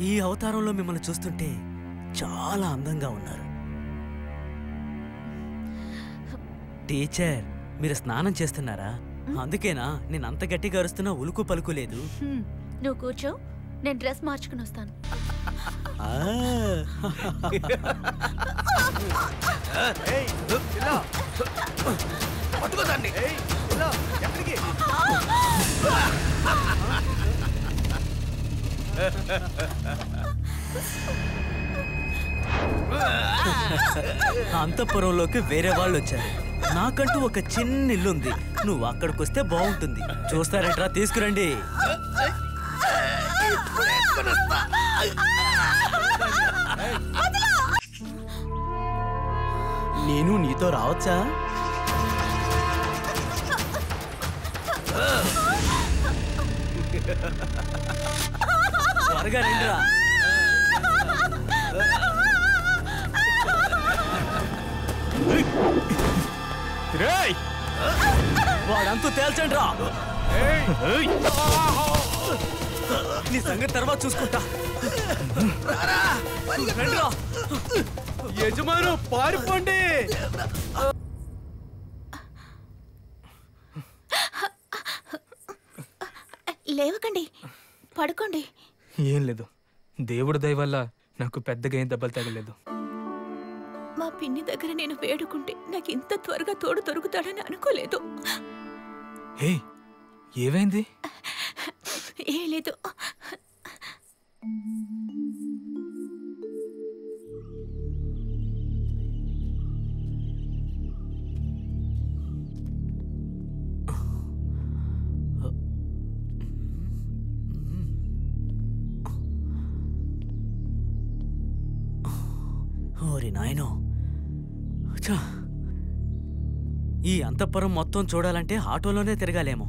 ఈ అవతారంలో మిమ్మల్ని చూస్తుంటే చాలా అందంగా ఉన్నారు. టీచర్, మీరు స్నానం చేస్తున్నారా? అందుకేనా నేను అంత గట్టిగా అరుస్తున్నా ఉలుకు పలుకు లేదు. నువ్వు కూర్చో, నేను డ్రెస్ మార్చుకుని వస్తాను. అంతఃపురంలోకి వేరే వాళ్ళు వచ్చారు. నాకంటూ ఒక చిన్న ఇల్లుంది. నువ్వు అక్కడికి వస్తే బాగుంటుంది. చూస్తారేంట్రా? తీసుకురండి. నేను నీతో రావచ్చా? త్వరగా రండిరా. వాడంతా తేల్చండి రా. నీ సంగతి తర్వాత చూసుకుంటా. యజమాను పారిపోండి. లేవకండి, పడుకోండి. ఏం లేదు, దేవుడి దయ వల్ల నాకు పెద్దగా ఏం దెబ్బలు తగలేదు. మా పిన్ని దగ్గర నేను వేడుకుంటే నాకు ఇంత త్వరగా తోడు దొరుకుతాడని అనుకోలేదు. హే, ఏమైంది? ఏ లేదు. ఓరి నాయనో, ఈ అంతఃపురం మొత్తం చూడాలంటే ఆటోలోనే తిరగాలేమో.